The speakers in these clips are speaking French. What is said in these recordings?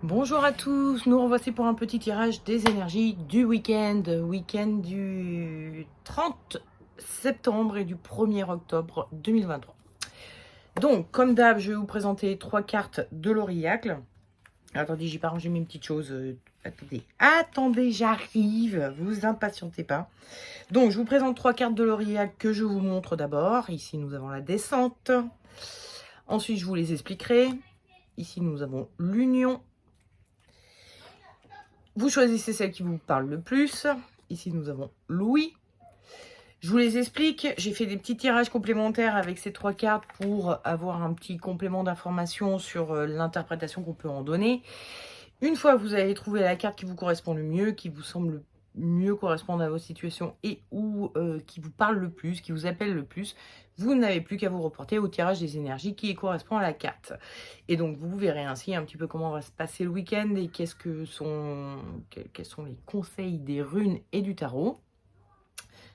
Bonjour à tous, nous revoici pour un petit tirage des énergies du week-end du 30 septembre et du 1er octobre 2023. Donc, comme d'hab, je vais vous présenter 3 cartes de l'Auriacle. Attendez, j'ai pas rangé mes petites choses. Attendez, j'arrive, vous impatientez pas. Donc, je vous présente 3 cartes de l'Auriacle que je vous montre d'abord. Ici, nous avons la descente. Ensuite, je vous les expliquerai. Ici, nous avons l'union. Vous choisissez celle qui vous parle le plus. Ici, nous avons Louis. Je vous les explique. J'ai fait des petits tirages complémentaires avec ces 3 cartes pour avoir un petit complément d'information sur l'interprétation qu'on peut en donner. Une fois que vous avez trouvé la carte qui vous correspond le mieux, qui vous semble mieux correspondre à vos situations et ou qui vous parle le plus, qui vous appelle le plus, vous n'avez plus qu'à vous reporter au tirage des énergies qui correspond à la carte. Et donc vous verrez ainsi un petit peu comment va se passer le week-end et quels sont les conseils des runes et du tarot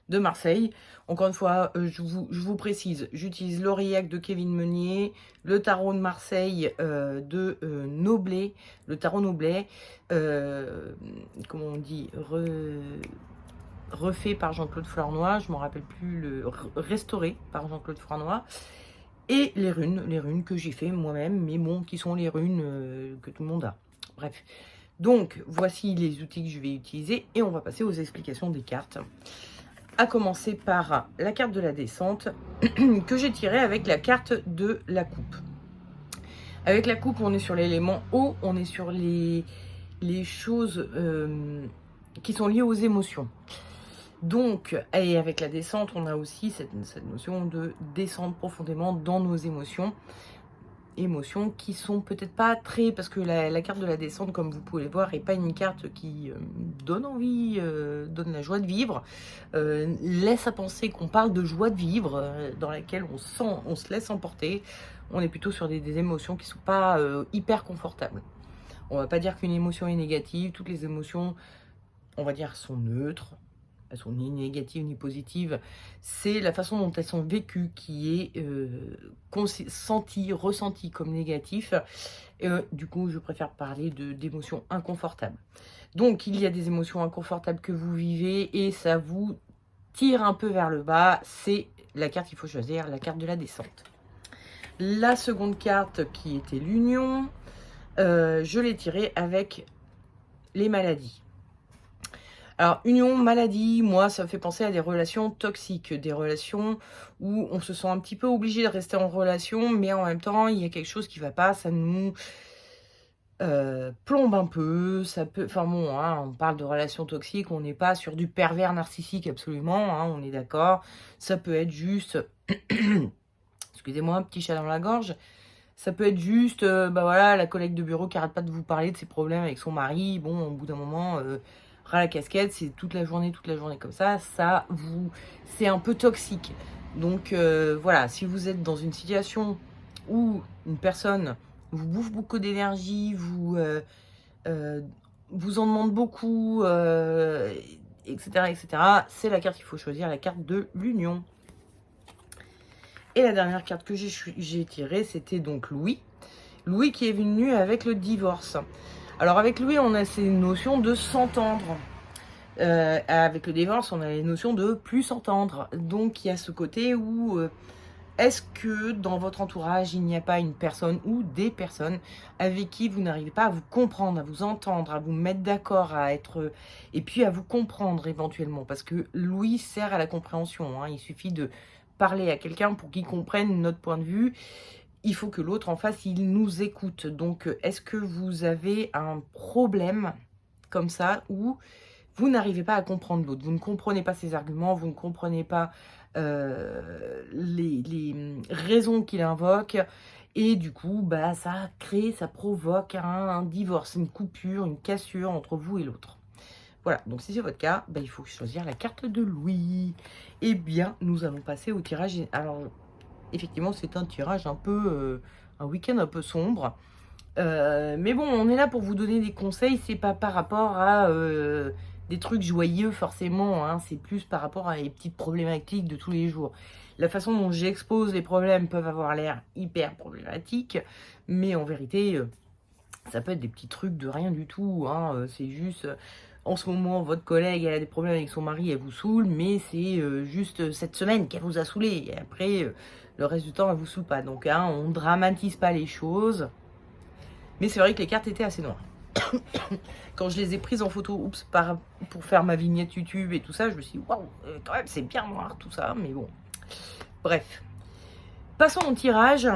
de Marseille. Encore une fois, je vous précise, j'utilise l'Auriacle de Kevin Meunier, le tarot de Marseille de Noblet, le tarot Noblet, comment on dit, refait par Jean-Claude Flornoy, je ne me rappelle plus, restauré par Jean-Claude Flornoy, et les runes que j'ai fait moi-même, mais bon, qui sont les runes que tout le monde a. Bref. Donc, voici les outils que je vais utiliser, et on va passer aux explications des cartes. À commencer par la carte de la descente que j'ai tirée avec la carte de la coupe. Avec la coupe, on est sur l'élément eau, on est sur les choses qui sont liées aux émotions. Donc, et avec la descente, on a aussi cette notion de descendre profondément dans nos émotions qui sont peut-être pas très, parce que la carte de la descente, comme vous pouvez le voir, est pas une carte qui donne envie, donne la joie de vivre, laisse à penser qu'on parle de joie de vivre, dans laquelle on se laisse emporter. On est plutôt sur des émotions qui sont pas hyper confortables. On va pas dire qu'une émotion est négative, toutes les émotions, on va dire, sont neutres. Elles sont ni négatives ni positives, c'est la façon dont elles sont vécues qui est ressentie comme négatif. Du coup, je préfère parler d'émotions inconfortables. Donc, il y a des émotions inconfortables que vous vivez et ça vous tire un peu vers le bas. C'est la carte qu'il faut choisir, la carte de la descente. La seconde carte qui était l'union, je l'ai tirée avec les maladies. Alors, union, maladie, moi, ça me fait penser à des relations toxiques, des relations où on se sent un petit peu obligé de rester en relation, mais en même temps, il y a quelque chose qui ne va pas, ça nous plombe un peu, ça peut... Enfin bon, hein, on parle de relations toxiques, on n'est pas sur du pervers narcissique absolument, hein, on est d'accord. Ça peut être juste... Excusez-moi, un petit chat dans la gorge. Ça peut être juste, bah voilà, la collègue de bureau qui arrête pas de vous parler de ses problèmes avec son mari. Bon, au bout d'un moment... ras la casquette, c'est toute la journée comme ça, c'est un peu toxique. Donc voilà, si vous êtes dans une situation où une personne vous bouffe beaucoup d'énergie, vous en demande beaucoup, etc., c'est la carte qu'il faut choisir, la carte de l'union. Et la dernière carte que j'ai tirée, c'était donc Louis. Louis qui est venu avec le divorce. Alors avec Louis, on a ces notions de s'entendre. Avec le divorce, on a les notions de plus s'entendre. Donc il y a ce côté où est-ce que dans votre entourage, il n'y a pas une personne ou des personnes avec qui vous n'arrivez pas à vous comprendre, à vous entendre, à vous mettre d'accord, à être... et puis à vous comprendre éventuellement. Parce que Louis sert à la compréhension. Hein. Il suffit de parler à quelqu'un pour qu'il comprenne notre point de vue. Il faut que l'autre en face, il nous écoute. Donc, est-ce que vous avez un problème comme ça où vous n'arrivez pas à comprendre l'autre, vous ne comprenez pas ses arguments, vous ne comprenez pas les raisons qu'il invoque, et du coup, bah, ça provoque un divorce, une coupure, une cassure entre vous et l'autre. Voilà, donc si c'est votre cas, bah, il faut choisir la carte de Louis. Eh bien, nous allons passer au tirage. Alors, effectivement, c'est un tirage un peu, un week-end un peu sombre. Mais bon, on est là pour vous donner des conseils, c'est pas par rapport à des trucs joyeux forcément, hein, c'est plus par rapport à les petites problématiques de tous les jours. La façon dont j'expose les problèmes peuvent avoir l'air hyper problématiques, mais en vérité, Ça peut être des petits trucs de rien du tout, hein, c'est juste, en ce moment, votre collègue, elle a des problèmes avec son mari, elle vous saoule, mais c'est juste cette semaine qu'elle vous a saoulé. Et après, le reste du temps, elle vous saoule pas. Donc, hein, on dramatise pas les choses. Mais c'est vrai que les cartes étaient assez noires. Quand je les ai prises en photo, pour faire ma vignette YouTube et tout ça, je me suis dit, waouh, quand même, c'est bien noir tout ça, mais bon. Bref. Passons au tirage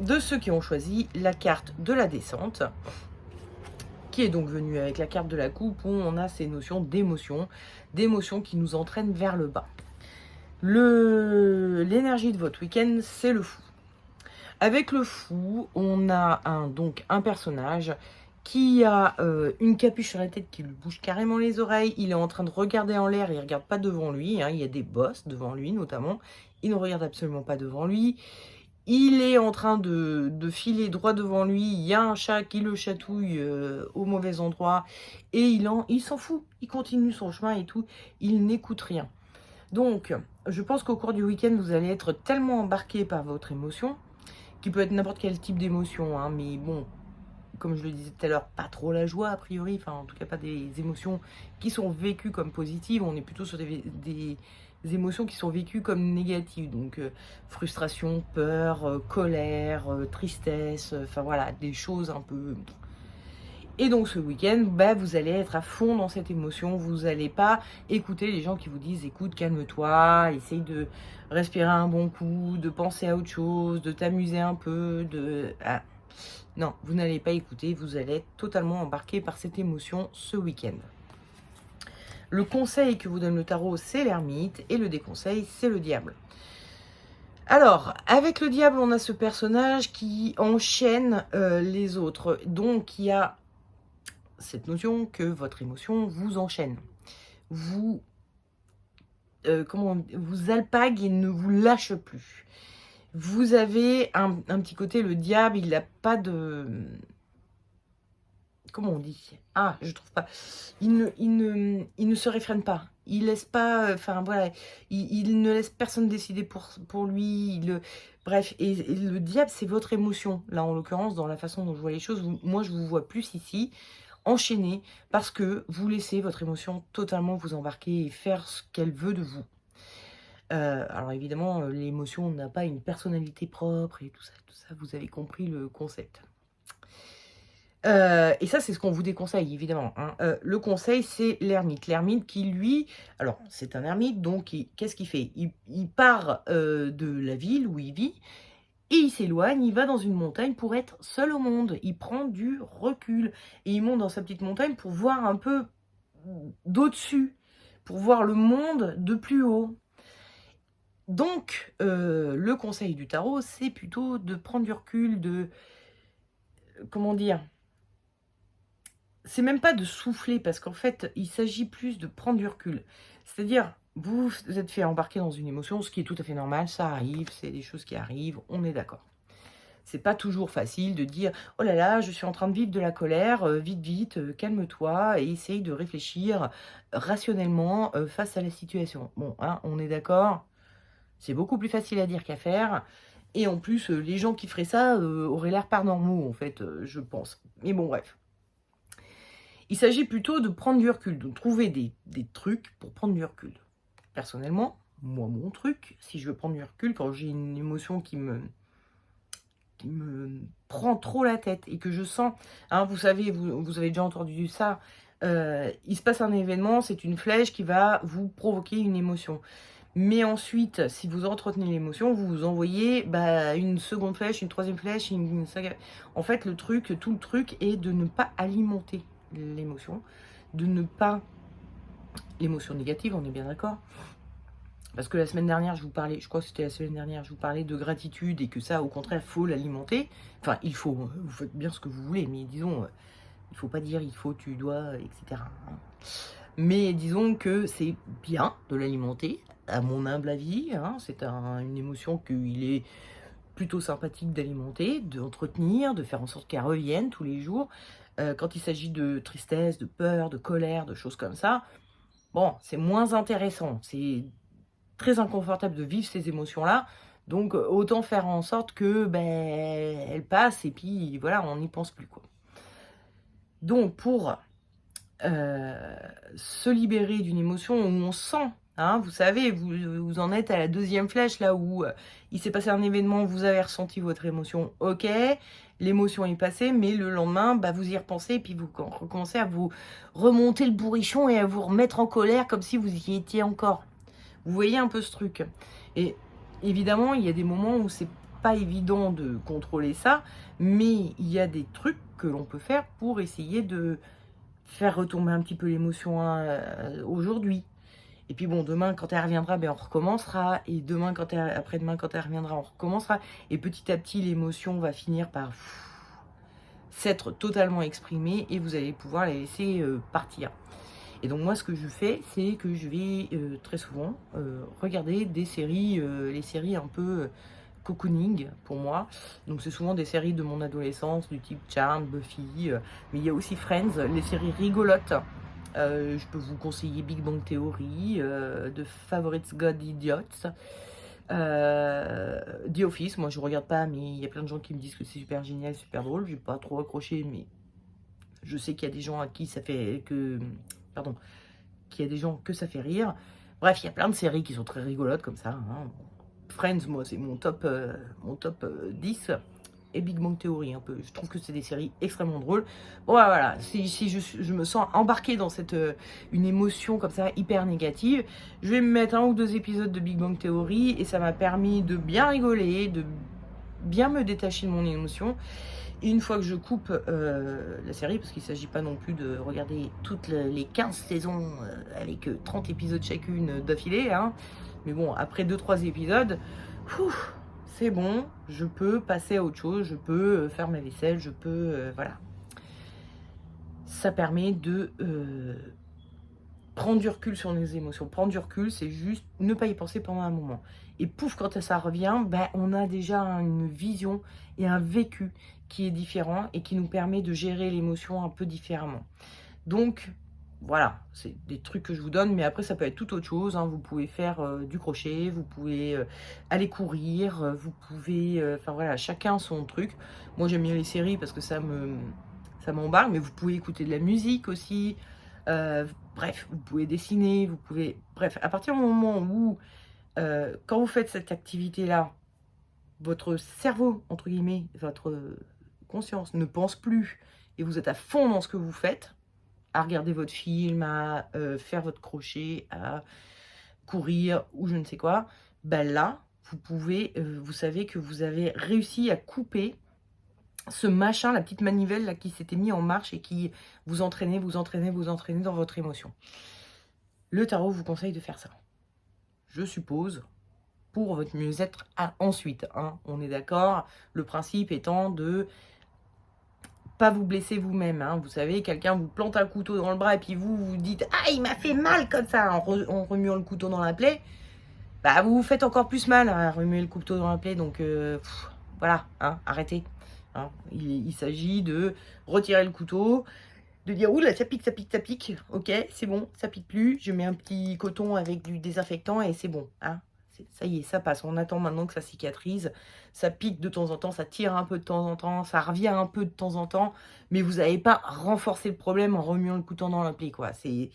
de ceux qui ont choisi la carte de la descente, qui est donc venue avec la carte de la coupe, où on a ces notions d'émotion, d'émotion qui nous entraînent vers le bas. L'énergie de votre week-end, c'est le fou. Avec le fou, on a donc un personnage qui a une capuche sur la tête qui lui bouge carrément les oreilles. Il est en train de regarder en l'air, il ne regarde pas devant lui. Hein, il y a des bosses devant lui notamment. Il ne regarde absolument pas devant lui. Il est en train de filer droit devant lui. Il y a un chat qui le chatouille au mauvais endroit. Et il s'en fout. Il continue son chemin et tout. Il n'écoute rien. Donc, je pense qu'au cours du week-end, vous allez être tellement embarqué par votre émotion, qui peut être n'importe quel type d'émotion, hein, mais bon, comme je le disais tout à l'heure, pas trop la joie a priori, enfin en tout cas pas des émotions qui sont vécues comme positives, on est plutôt sur des émotions qui sont vécues comme négatives, donc frustration, peur, colère, tristesse, enfin voilà, des choses un peu... Et donc ce week-end, bah, vous allez être à fond dans cette émotion, vous n'allez pas écouter les gens qui vous disent écoute, calme-toi, essaye de respirer un bon coup, de penser à autre chose, de t'amuser un peu, Ah. Non, vous n'allez pas écouter, vous allez être totalement embarqué par cette émotion ce week-end. Le conseil que vous donne le tarot, c'est l'ermite, et le déconseil, c'est le diable. Alors, avec le diable, on a ce personnage qui enchaîne les autres, donc il y a cette notion que votre émotion vous enchaîne, vous alpague et ne vous lâche plus. Vous avez un petit côté, le diable, il n'a pas de... Comment on dit? Ah, je trouve pas. Il ne se réfrène pas. Il laisse pas... Enfin, voilà. Il ne laisse personne décider pour lui. Bref, et le diable, c'est votre émotion. Là, en l'occurrence, dans la façon dont je vois les choses, moi, je vous vois plus ici, enchaîné, parce que vous laissez votre émotion totalement vous embarquer et faire ce qu'elle veut de vous. Alors évidemment, l'émotion n'a pas une personnalité propre et tout ça, vous avez compris le concept. Et ça, c'est ce qu'on vous déconseille, évidemment. Hein. Le conseil, c'est l'ermite. L'ermite qui, lui, alors c'est un ermite, donc qu'est-ce qu'il fait? Il part de la ville où il vit, et il s'éloigne, il va dans une montagne pour être seul au monde. Il prend du recul, et il monte dans sa petite montagne pour voir un peu d'au-dessus, pour voir le monde de plus haut. Donc, le conseil du tarot, c'est plutôt de prendre du recul, comment dire? C'est même pas de souffler, parce qu'en fait, il s'agit plus de prendre du recul. C'est-à-dire, vous êtes fait embarquer dans une émotion, ce qui est tout à fait normal, ça arrive, c'est des choses qui arrivent, on est d'accord. C'est pas toujours facile de dire « Oh là là, je suis en train de vivre de la colère, vite, vite, calme-toi et essaye de réfléchir rationnellement face à la situation. » Bon, hein, on est d'accord? C'est beaucoup plus facile à dire qu'à faire. Et en plus, les gens qui feraient ça auraient l'air pas normaux, en fait, je pense. Mais bon, bref. Il s'agit plutôt de prendre du recul, de trouver des trucs pour prendre du recul. Personnellement, moi, mon truc, si je veux prendre du recul, quand j'ai une émotion qui me prend trop la tête et que je sens, hein, vous savez, vous avez déjà entendu ça, il se passe un événement, c'est une flèche qui va vous provoquer une émotion. Mais ensuite, si vous entretenez l'émotion, vous vous envoyez une seconde flèche, une troisième flèche, en fait, tout le truc est de ne pas alimenter l'émotion, de ne pas... L'émotion négative, on est bien d'accord? Parce que la semaine dernière, je vous parlais, je crois que c'était la semaine dernière, je vous parlais de gratitude et que ça, au contraire, il faut l'alimenter. Enfin, il faut, vous faites bien ce que vous voulez, mais disons, il ne faut pas dire il faut, tu dois, etc. Mais disons que c'est bien de l'alimenter, à mon humble avis. Hein, c'est une émotion qu'il est plutôt sympathique d'alimenter, d'entretenir, de faire en sorte qu'elle revienne tous les jours. Quand il s'agit de tristesse, de peur, de colère, de choses comme ça, bon, c'est moins intéressant. C'est très inconfortable de vivre ces émotions-là. Donc, autant faire en sorte que elles passent et puis voilà, on n'y pense plus, quoi. Donc, pour se libérer d'une émotion où on sent, hein, vous savez, vous en êtes à la deuxième flèche, là où il s'est passé un événement, vous avez ressenti votre émotion, ok, l'émotion est passée, mais le lendemain, bah, vous y repensez, et puis vous recommencez à vous remonter le bourrichon et à vous remettre en colère comme si vous y étiez encore. Vous voyez un peu ce truc. Et évidemment, il y a des moments où c'est pas évident de contrôler ça, mais il y a des trucs que l'on peut faire pour essayer de faire retomber un petit peu l'émotion aujourd'hui. Et puis bon, demain, quand elle reviendra, ben, on recommencera. Et demain, après-demain, quand elle reviendra, on recommencera. Et petit à petit, l'émotion va finir par s'être totalement exprimée et vous allez pouvoir la laisser partir. Et donc moi, ce que je fais, c'est que je vais très souvent regarder des séries, les séries un peu cocooning pour moi. Donc c'est souvent des séries de mon adolescence, du type Charmed, Buffy, mais il y a aussi Friends, les séries rigolotes. Je peux vous conseiller Big Bang Theory, The Favorites God Idiots, The Office. Moi je regarde pas, mais il y a plein de gens qui me disent que c'est super génial, super drôle. J'ai pas trop accroché, mais je sais qu'il y a des gens à qui ça fait qu'il y a des gens que ça fait rire. Bref, il y a plein de séries qui sont très rigolotes comme ça, hein. Friends, moi, c'est mon top 10. Et Big Bang Theory, un peu. Je trouve que c'est des séries extrêmement drôles. Bon, voilà, si je me sens embarquée dans une émotion comme ça, hyper négative, je vais me mettre 1 ou 2 épisodes de Big Bang Theory et ça m'a permis de bien rigoler, de bien me détacher de mon émotion. Et une fois que je coupe la série, parce qu'il ne s'agit pas non plus de regarder toutes les 15 saisons avec 30 épisodes chacune d'affilée, hein. Mais bon, après 2-3 épisodes, c'est bon, je peux passer à autre chose, je peux faire ma vaisselle, je peux... voilà. Ça permet de prendre du recul sur nos émotions. Prendre du recul, c'est juste ne pas y penser pendant un moment. Et pouf, quand ça revient, ben, on a déjà une vision et un vécu qui est différent et qui nous permet de gérer l'émotion un peu différemment. Donc, voilà, c'est des trucs que je vous donne, mais après, ça peut être tout autre chose, hein. Vous pouvez faire du crochet, vous pouvez aller courir, vous pouvez... Enfin, voilà, chacun son truc. Moi, j'aime bien les séries parce que ça m'embarque, mais vous pouvez écouter de la musique aussi. Bref, vous pouvez dessiner, vous pouvez... Bref, à partir du moment où, quand vous faites cette activité-là, votre cerveau, entre guillemets, votre conscience ne pense plus et vous êtes à fond dans ce que vous faites, à regarder votre film, à faire votre crochet, à courir ou je ne sais quoi, ben là, vous pouvez, vous savez que vous avez réussi à couper ce machin, la petite manivelle là qui s'était mis en marche et qui vous entraînait dans votre émotion. Le tarot vous conseille de faire ça. Je suppose, pour votre mieux-être ensuite, hein, on est d'accord. Le principe étant de pas vous blesser vous-même, hein. Vous savez, quelqu'un vous plante un couteau dans le bras et puis vous dites « Ah, il m'a fait mal comme ça !» en remuant le couteau dans la plaie. Bah, vous vous faites encore plus mal à remuer le couteau dans la plaie. Donc, voilà, hein, arrêtez. Hein. Il s'agit de retirer le couteau, de dire « Ouh là, ça pique, ça pique, ça pique. Ok, c'est bon, ça pique plus. Je mets un petit coton avec du désinfectant et c'est bon. Hein. Ça y est, ça passe. On attend maintenant que ça cicatrise. Ça pique de temps en temps, ça tire un peu de temps en temps, ça revient un peu de temps en temps. Mais vous n'avez pas renforcé le problème en remuant le couteau dans la plaie, quoi. C'est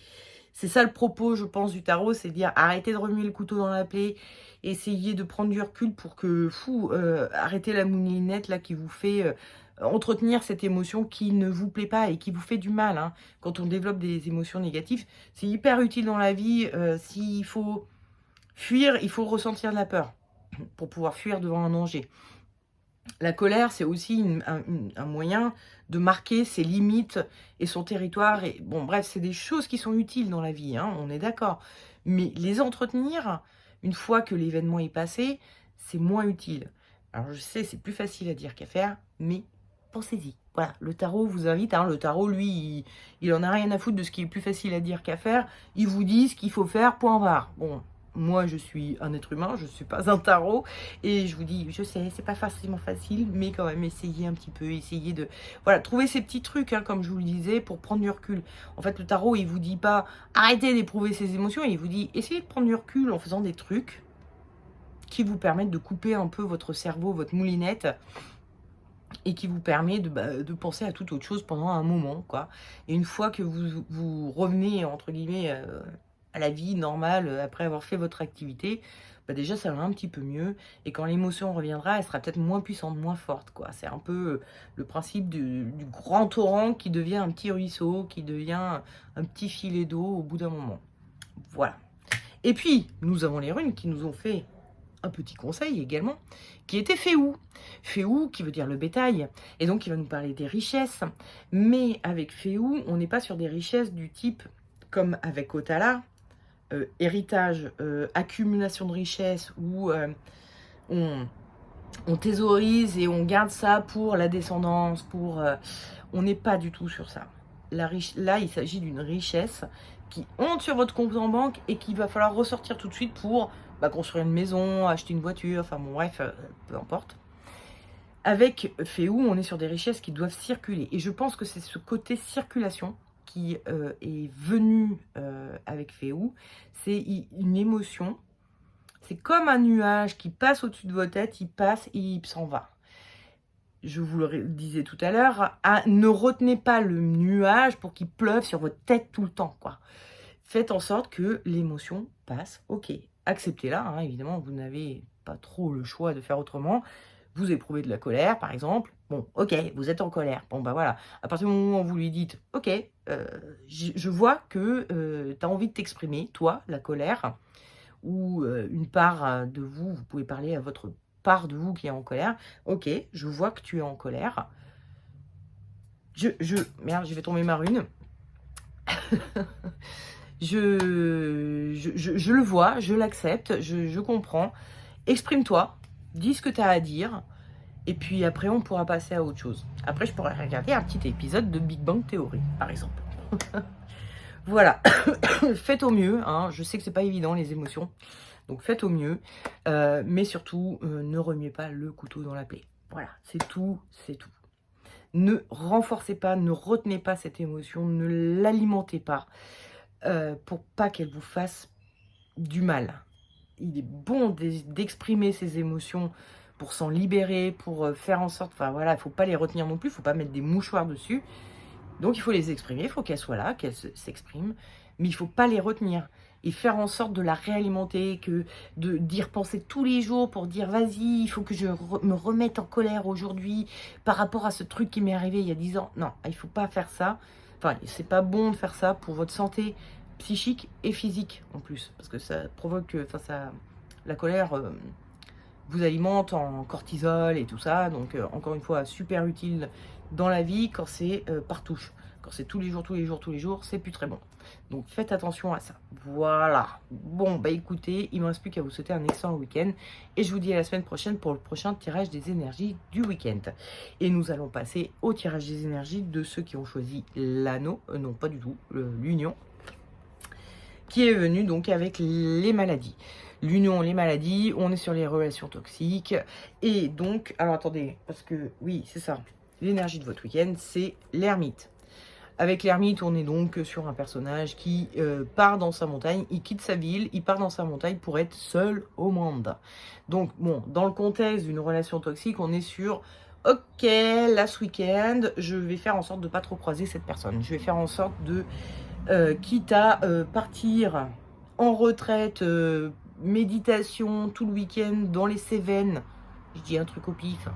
ça le propos, je pense, du tarot. C'est dire arrêtez de remuer le couteau dans la plaie. Essayez de prendre du recul pour que, arrêtez la moulinette là qui vous fait... entretenir cette émotion qui ne vous plaît pas et qui vous fait du mal, hein. Quand on développe des émotions négatives, c'est hyper utile dans la vie. S'il faut fuir, il faut ressentir de la peur pour pouvoir fuir devant un danger. La colère, c'est aussi un moyen de marquer ses limites et son territoire. Et bon, bref, c'est des choses qui sont utiles dans la vie, hein, on est d'accord. Mais les entretenir, une fois que l'événement est passé, c'est moins utile. Alors je sais, c'est plus facile à dire qu'à faire, mais pensez-y. Voilà, le tarot vous invite, hein, le tarot, lui, il en a rien à foutre de ce qui est plus facile à dire qu'à faire. Il vous dit ce qu'il faut faire, point barre. Bon, moi, je suis un être humain, je ne suis pas un tarot. Et je vous dis, je sais, c'est pas forcément facile, mais quand même, essayez un petit peu, essayez de... Voilà, trouver ces petits trucs, hein, comme je vous le disais, pour prendre du recul. En fait, le tarot, il vous dit pas, arrêtez d'éprouver ces émotions, il vous dit, essayez de prendre du recul en faisant des trucs qui vous permettent de couper un peu votre cerveau, votre moulinette, et qui vous permet de penser à toute autre chose pendant un moment, quoi. Et une fois que vous revenez, entre guillemets, à la vie normale, après avoir fait votre activité, déjà, ça va un petit peu mieux. Et quand l'émotion reviendra, elle sera peut-être moins puissante, moins forte, quoi. C'est un peu le principe du grand torrent qui devient un petit ruisseau, qui devient un petit filet d'eau au bout d'un moment. Voilà. Et puis, nous avons les runes qui nous ont fait un petit conseil également, qui était Féou. Féou, qui veut dire le bétail, et donc il va nous parler des richesses. Mais avec Féou, on n'est pas sur des richesses du type, comme avec Otala, héritage, accumulation de richesses, où on thésaurise et on garde ça pour la descendance, on n'est pas du tout sur ça. Là, il s'agit d'une richesse qui honte sur votre compte en banque et qu'il va falloir ressortir tout de suite pour construire une maison, acheter une voiture, enfin bon bref, peu importe. Avec Féou, on est sur des richesses qui doivent circuler. Et je pense que c'est ce côté circulation qui est venu avec Féou. C'est une émotion. C'est comme un nuage qui passe au-dessus de votre tête, il passe et il s'en va. Je vous le disais tout à l'heure, ne retenez pas le nuage pour qu'il pleuve sur votre tête tout le temps, quoi. Faites en sorte que l'émotion passe, ok. Acceptez-la, hein, évidemment, vous n'avez pas trop le choix de faire autrement. Vous éprouvez de la colère, par exemple. Bon, ok, vous êtes en colère. Bon, voilà. À partir du moment où vous lui dites, ok, je vois que tu as envie de t'exprimer, toi, la colère, ou une part de vous, vous pouvez parler à votre part de vous qui est en colère. Ok, je vois que tu es en colère. Merde, je vais tomber ma rune. je le vois, je l'accepte, je comprends. Exprime-toi, dis ce que tu as à dire, et puis après, on pourra passer à autre chose. Après, je pourrais regarder un petit épisode de Big Bang Theory, par exemple. Voilà, faites au mieux, hein. Je sais que c'est pas évident, les émotions, donc faites au mieux, mais surtout, ne remuez pas le couteau dans la plaie. Voilà, c'est tout, c'est tout. Ne renforcez pas, ne retenez pas cette émotion, ne l'alimentez pas, pour pas qu'elle vous fasse du mal. Il est bon d'exprimer ses émotions pour s'en libérer, pour faire en sorte, enfin voilà, il ne faut pas les retenir non plus, il ne faut pas mettre des mouchoirs dessus. Donc il faut les exprimer, il faut qu'elles soient là, qu'elles s'expriment, mais il ne faut pas les retenir. Et faire en sorte de la réalimenter, d'y repenser tous les jours pour dire vas-y, il faut que je me remette en colère aujourd'hui par rapport à ce truc qui m'est arrivé il y a 10 ans. Non, il ne faut pas faire ça. Enfin, c'est pas bon de faire ça pour votre santé psychique et physique en plus, parce que ça provoque, la colère vous alimente en cortisol et tout ça, donc encore une fois, super utile dans la vie quand c'est par touche. Quand c'est tous les jours, c'est plus très bon. Donc faites attention à ça. Voilà. Bon, écoutez, il ne me reste plus qu'à vous souhaiter un excellent week-end. Et je vous dis à la semaine prochaine pour le prochain tirage des énergies du week-end. Et nous allons passer au tirage des énergies de ceux qui ont choisi l'anneau, non pas du tout, l'union, qui est venu donc avec les maladies. L'union, les maladies, on est sur les relations toxiques. Et donc, alors attendez, parce que oui, c'est ça. L'énergie de votre week-end, c'est l'ermite. Avec l'ermite, on est donc sur un personnage qui part dans sa montagne, il quitte sa ville, il part dans sa montagne pour être seul au monde. Donc, bon, dans le contexte d'une relation toxique, on est sur, ok, là ce week-end, je vais faire en sorte de ne pas trop croiser cette personne. Je vais faire en sorte de, quitte à partir en retraite, méditation tout le week-end dans les Cévennes, je dis un truc au pif,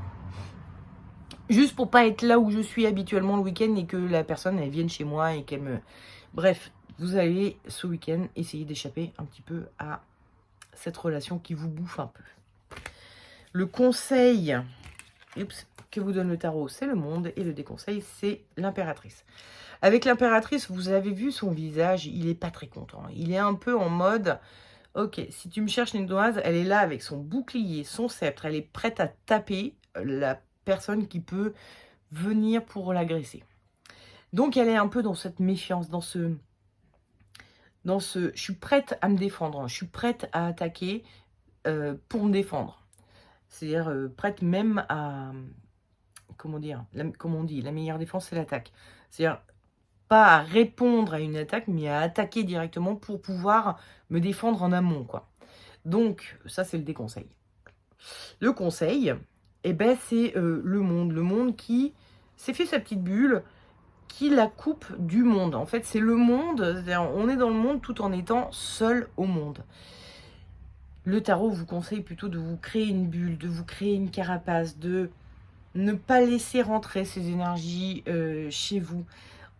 juste pour pas être là où je suis habituellement le week-end et que la personne elle vienne chez moi et qu'elle me... Bref, vous allez ce week-end essayer d'échapper un petit peu à cette relation qui vous bouffe un peu. Le conseil que vous donne le tarot, c'est le monde, et le déconseil, c'est l'impératrice. Avec l'impératrice, vous avez vu son visage, il est pas très content. Il est un peu en mode, ok, si tu me cherches une noise, elle est là avec son bouclier, son sceptre, elle est prête à taper la personne qui peut venir pour l'agresser. Donc elle est un peu dans cette méfiance, dans ce je suis prête à me défendre, je suis prête à attaquer pour me défendre. C'est-à-dire prête même à, comment dire, comme on dit, la meilleure défense c'est l'attaque. C'est-à-dire pas à répondre à une attaque, mais à attaquer directement pour pouvoir me défendre en amont, quoi. Donc ça c'est le déconseil. Le conseil, et ben c'est le monde qui s'est fait sa petite bulle, qui la coupe du monde. En fait, c'est le monde, on est dans le monde tout en étant seul au monde. Le tarot vous conseille plutôt de vous créer une bulle, de vous créer une carapace, de ne pas laisser rentrer ces énergies chez vous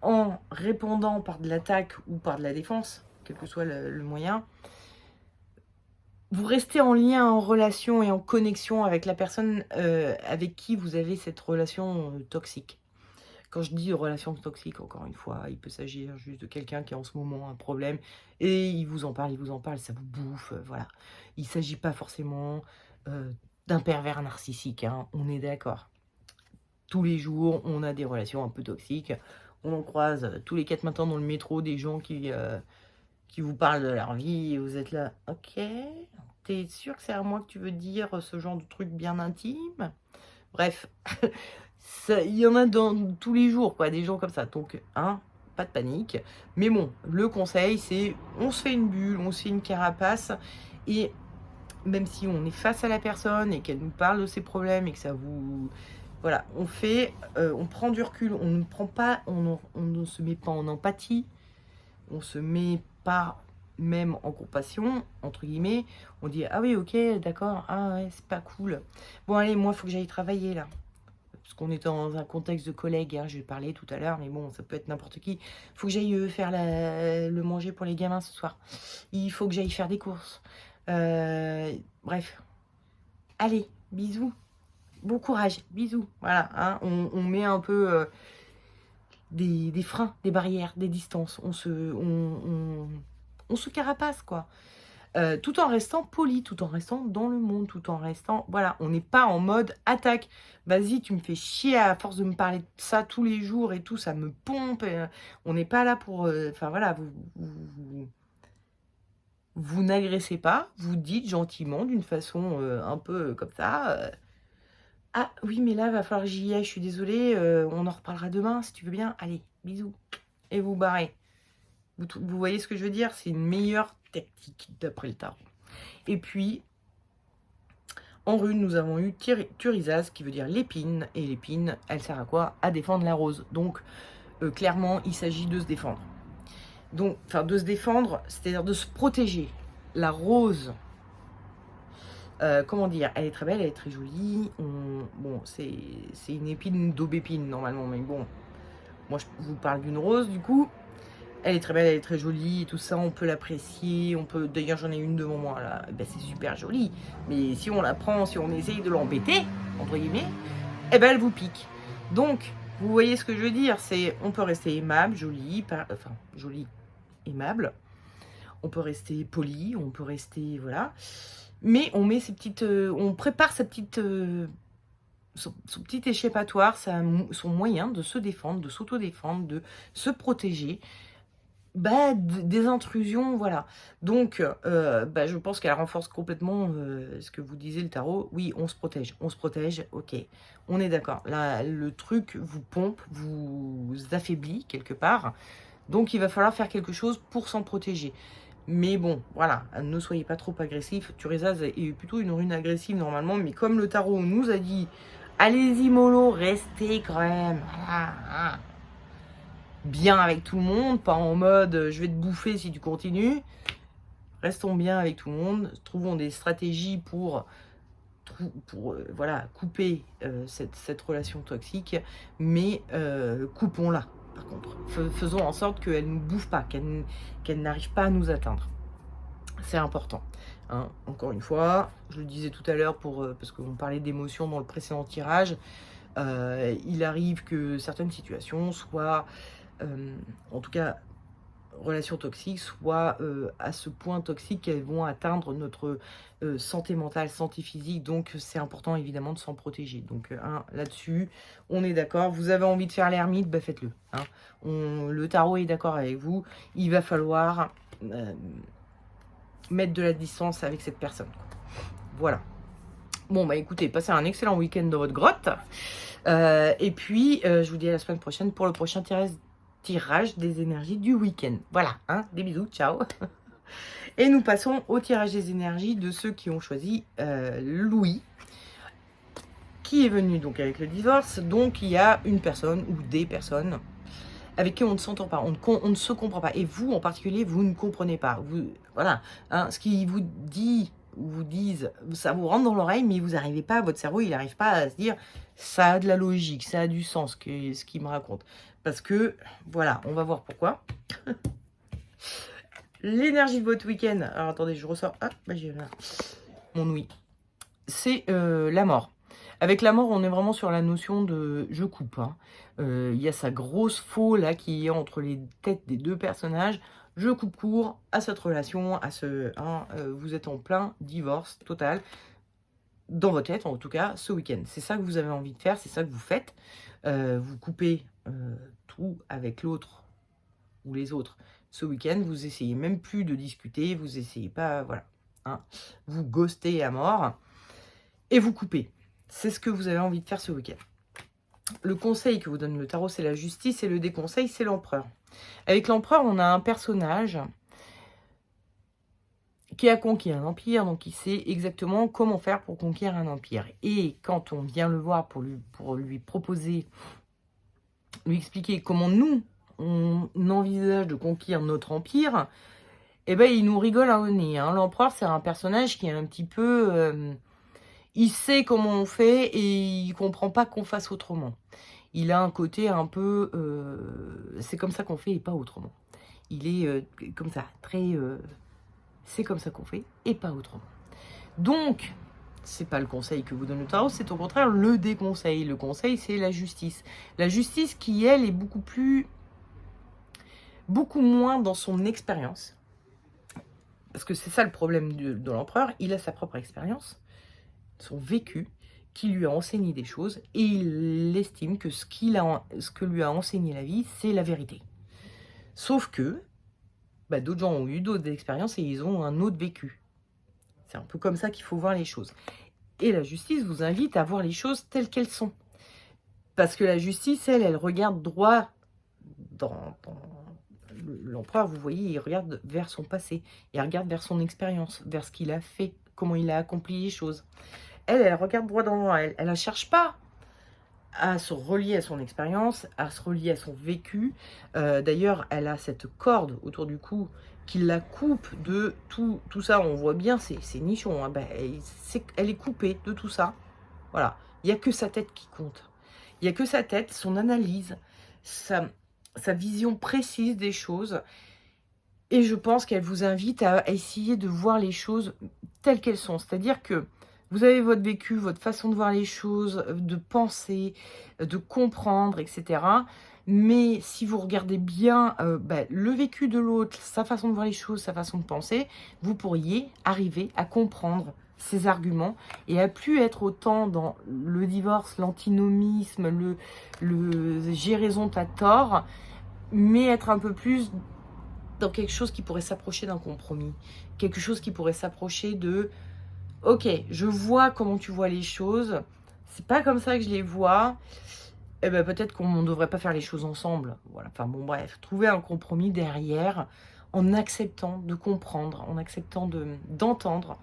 en répondant par de l'attaque ou par de la défense, quel que soit le moyen. Vous restez en lien, en relation et en connexion avec la personne avec qui vous avez cette relation toxique. Quand je dis relation toxique, encore une fois, il peut s'agir juste de quelqu'un qui a en ce moment un problème et il vous en parle, ça vous bouffe, voilà. Il ne s'agit pas forcément d'un pervers narcissique, hein, on est d'accord. Tous les jours, on a des relations un peu toxiques. On en croise tous les 4 matins dans le métro des gens qui vous parlent de leur vie et vous êtes là, ok, t'es sûr que c'est à moi que tu veux dire ce genre de truc bien intime? Bref, il y en a dans tous les jours, quoi, des gens comme ça. Donc, hein, pas de panique. Mais bon, le conseil, c'est on se fait une bulle, on se fait une carapace. Et même si on est face à la personne et qu'elle nous parle de ses problèmes et que ça vous... Voilà, on prend du recul, on ne prend pas, on ne se met pas en empathie, on se met pas même en compassion, entre guillemets. On dit, ah oui, ok, d'accord, ah ouais, c'est pas cool. Bon, allez, moi, il faut que j'aille travailler, là. Parce qu'on est dans un contexte de collègues, hein, je vais parler tout à l'heure, mais bon, ça peut être n'importe qui. Il faut que j'aille faire le manger pour les gamins ce soir. Il faut que j'aille faire des courses. Bref. Allez, bisous. Bon courage, bisous. Voilà, hein, on met un peu des freins, des barrières, des distances. On se carapace, quoi. Tout en restant poli, tout en restant dans le monde, tout en restant... Voilà, on n'est pas en mode attaque. Vas-y, tu me fais chier à force de me parler de ça tous les jours et tout, ça me pompe. On n'est pas là pour... Enfin, voilà, vous n'agressez pas, vous dites gentiment, d'une façon un peu comme ça... Ah oui, mais là, va falloir que j'y aille, je suis désolée, on en reparlera demain, si tu veux bien. Allez, bisous. Et vous barrez. Vous voyez ce que je veux dire? C'est une meilleure tactique, d'après le tarot. Et puis, en rune, nous avons eu Turisas, qui veut dire l'épine. Et l'épine, elle sert à quoi? À défendre la rose. Donc, clairement, il s'agit de se défendre. Donc, enfin, de se défendre, c'est-à-dire de se protéger. La rose... comment dire, elle est très belle, elle est très jolie. Bon, c'est une épine d'aubépine normalement, mais bon, moi je vous parle d'une rose du coup. Elle est très belle, elle est très jolie, et tout ça, on peut l'apprécier. D'ailleurs, j'en ai une devant moi là, ben, c'est super joli. Mais si on la prend, si on essaye de l'embêter, entre guillemets, eh ben elle vous pique. Donc, vous voyez ce que je veux dire, c'est on peut rester aimable, joli, enfin joli, aimable. On peut rester poli, on peut rester voilà. Mais on met ces petites, on prépare sa petite, son petit échappatoire, son moyen de se défendre, de s'auto-défendre, de se protéger bah, des intrusions, voilà. Donc, bah, je pense qu'elle renforce complètement ce que vous disiez le tarot. Oui, on se protège, ok, on est d'accord. Là, le truc vous pompe, vous affaiblit quelque part. Donc, il va falloir faire quelque chose pour s'en protéger. Mais bon, voilà, ne soyez pas trop agressif. Turisas est plutôt une rune agressive normalement, mais comme le tarot nous a dit, allez-y mollo, restez quand même voilà, bien avec tout le monde, pas en mode je vais te bouffer si tu continues. Restons bien avec tout le monde, trouvons des stratégies pour voilà, couper cette relation toxique, mais coupons-la. Par contre, faisons en sorte qu'elle ne nous bouffe pas, qu'elle n'arrive pas à nous atteindre. C'est important. Hein. Encore une fois, je le disais tout à l'heure parce qu'on parlait d'émotions dans le précédent tirage, il arrive que certaines situations soient, en tout cas, relations toxiques, soient à ce point toxique qu'elles vont atteindre notre santé mentale, santé physique. Donc, c'est important évidemment de s'en protéger. Donc, là-dessus, on est d'accord. Vous avez envie de faire l'ermite, bah, faites-le. Hein. Le tarot est d'accord avec vous. Il va falloir mettre de la distance avec cette personne. Voilà. Bon, bah écoutez, passez un excellent week-end dans votre grotte. Et puis, je vous dis à la semaine prochaine pour le prochain tirage des énergies du week-end. Voilà, hein, des bisous, ciao. Et nous passons au tirage des énergies de ceux qui ont choisi Louis, qui est venu donc avec le divorce. Donc il y a une personne ou des personnes avec qui on ne s'entend pas, on ne se comprend pas. Et vous, en particulier, vous ne comprenez pas. Vous, voilà, hein, ce qui vous dit, ou vous disent, ça vous rentre dans l'oreille, mais vous n'arrivez pas, votre cerveau, il n'arrive pas à se dire, ça a de la logique, ça a du sens, ce qu'il me raconte. Parce que, voilà, on va voir pourquoi. L'énergie de votre week-end, alors attendez, je ressors, ah, bah j'ai là, mon oui, c'est la mort. Avec la mort, on est vraiment sur la notion de je coupe. Hein. Il y a sa grosse faux là qui est entre les têtes des deux personnages. Je coupe court à cette relation, à ce. Hein, vous êtes en plein divorce total. Dans votre tête, en tout cas, ce week-end. C'est ça que vous avez envie de faire, c'est ça que vous faites. Vous coupez tout avec l'autre ou les autres ce week-end. Vous essayez même plus de discuter, vous essayez pas. Voilà. Hein, vous ghostez à mort et vous coupez. C'est ce que vous avez envie de faire ce week-end. Le conseil que vous donne le tarot, c'est la justice, et le déconseil, c'est l'empereur. Avec l'empereur, on a un personnage qui a conquis un empire, donc il sait exactement comment faire pour conquérir un empire. Et quand on vient le voir pour lui proposer, lui expliquer comment nous, on envisage de conquérir notre empire, eh ben, il nous rigole au nez. Hein. L'empereur, c'est un personnage qui est un petit peu... il sait comment on fait et il comprend pas qu'on fasse autrement. Il a un côté un peu... c'est comme ça qu'on fait et pas autrement. Il est comme ça, très... c'est comme ça qu'on fait et pas autrement. Donc, c'est pas le conseil que vous donne le tarot, c'est au contraire le déconseil. Le conseil, c'est la justice. La justice qui, elle, est beaucoup moins dans son expérience. Parce que c'est ça le problème de l'empereur. Il a sa propre expérience, son vécu, qui lui a enseigné des choses, et il estime que ce que lui a enseigné la vie, c'est la vérité. Sauf que bah, d'autres gens ont eu d'autres expériences et ils ont un autre vécu. C'est un peu comme ça qu'il faut voir les choses. Et la justice vous invite à voir les choses telles qu'elles sont. Parce que la justice, elle regarde droit dans l'empereur, vous voyez, il regarde vers son passé, il regarde vers son expérience, vers ce qu'il a fait, comment il a accompli les choses. Elle regarde droit dans elle. Elle ne cherche pas à se relier à son expérience, à se relier à son vécu. D'ailleurs, elle a cette corde autour du cou qui la coupe de tout ça. On voit bien, c'est nichon. Hein. Ben, elle est coupée de tout ça. Voilà. Il n'y a que sa tête qui compte. Il n'y a que sa tête, son analyse, sa vision précise des choses. Et je pense qu'elle vous invite à essayer de voir les choses telles qu'elles sont. C'est-à-dire que vous avez votre vécu, votre façon de voir les choses, de penser, de comprendre, etc. Mais si vous regardez bien le vécu de l'autre, sa façon de voir les choses, sa façon de penser, vous pourriez arriver à comprendre ses arguments et à plus être autant dans le divorce, l'antinomisme, le j'ai raison, t'as tort, mais être un peu plus dans quelque chose qui pourrait s'approcher d'un compromis, quelque chose qui pourrait s'approcher de ok, je vois comment tu vois les choses, c'est pas comme ça que je les vois, eh ben peut-être qu'on ne devrait pas faire les choses ensemble. Voilà, enfin bon bref, trouver un compromis derrière en acceptant de comprendre, en acceptant d'entendre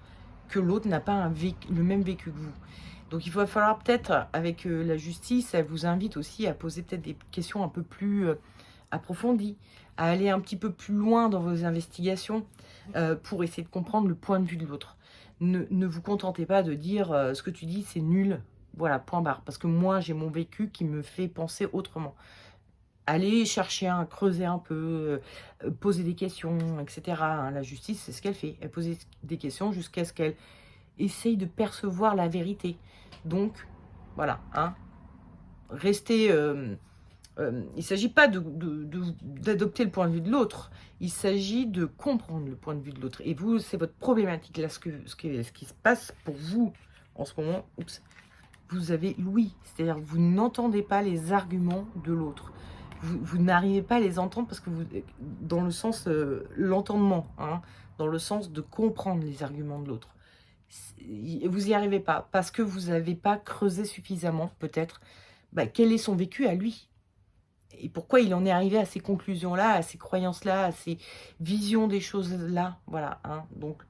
que l'autre n'a pas le même vécu que vous. Donc il va falloir peut-être, avec la justice, elle vous invite aussi à poser peut-être des questions un peu plus approfondies, à aller un petit peu plus loin dans vos investigations pour essayer de comprendre le point de vue de l'autre. Ne vous contentez pas de dire ce que tu dis c'est nul, voilà, point barre, parce que moi j'ai mon vécu qui me fait penser autrement. Allez chercher, creuser un peu, poser des questions, etc. Hein, la justice, c'est ce qu'elle fait, elle pose des questions jusqu'à ce qu'elle essaye de percevoir la vérité. Donc, voilà, hein, restez... il ne s'agit pas d'adopter le point de vue de l'autre, il s'agit de comprendre le point de vue de l'autre. Et vous, c'est votre problématique. Là, ce qui se passe pour vous en ce moment, vous avez l'ouïe, c'est-à-dire vous n'entendez pas les arguments de l'autre. Vous n'arrivez pas à les entendre parce que vous, dans le sens, l'entendement, hein, dans le sens de comprendre les arguments de l'autre. Vous n'y arrivez pas parce que vous n'avez pas creusé suffisamment, peut-être, quel est son vécu à lui. Et pourquoi il en est arrivé à ces conclusions-là, à ces croyances-là, à ces visions des choses-là. Voilà, hein, donc,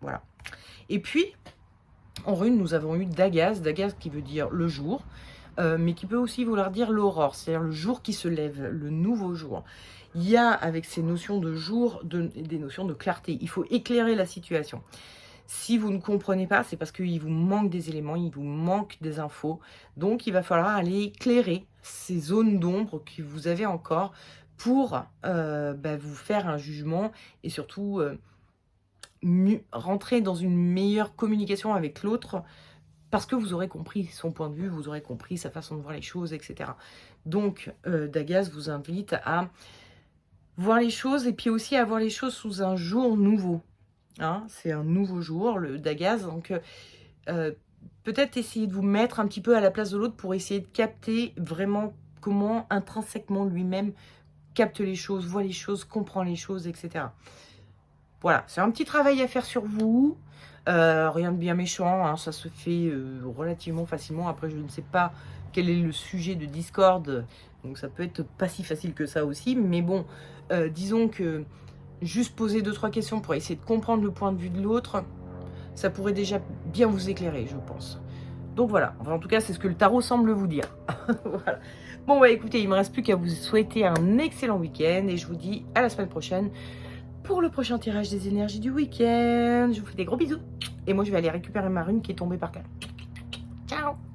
voilà. Et puis, En rune, nous avons eu Dagaz, Dagaz qui veut dire le jour, mais qui peut aussi vouloir dire l'aurore, c'est-à-dire le jour qui se lève, le nouveau jour. Il y a avec ces notions de jour des notions de clarté. Il faut éclairer la situation. Si vous ne comprenez pas, c'est parce qu'il vous manque des éléments, il vous manque des infos. Donc, il va falloir aller éclairer ces zones d'ombre que vous avez encore pour vous faire un jugement et surtout rentrer dans une meilleure communication avec l'autre parce que vous aurez compris son point de vue, vous aurez compris sa façon de voir les choses, etc. Donc, Dagaz vous invite à voir les choses et puis aussi à voir les choses sous un jour nouveau. Hein, c'est un nouveau jour, le Dagaz. Donc, peut-être essayer de vous mettre un petit peu à la place de l'autre pour essayer de capter vraiment comment intrinsèquement lui-même capte les choses, voit les choses, comprend les choses, etc. Voilà, c'est un petit travail à faire sur vous. Rien de bien méchant, hein, ça se fait relativement facilement. Après, je ne sais pas quel est le sujet de Discord, donc ça peut être pas si facile que ça aussi. Mais bon, disons que juste poser 2-3 questions pour essayer de comprendre le point de vue de l'autre, ça pourrait déjà bien vous éclairer, je pense. Donc voilà, enfin, en tout cas, c'est ce que le tarot semble vous dire. Voilà. Bon, écoutez, il ne me reste plus qu'à vous souhaiter un excellent week-end et je vous dis à la semaine prochaine pour le prochain tirage des énergies du week-end. Je vous fais des gros bisous et moi, je vais aller récupérer ma rune qui est tombée par terre. Ciao!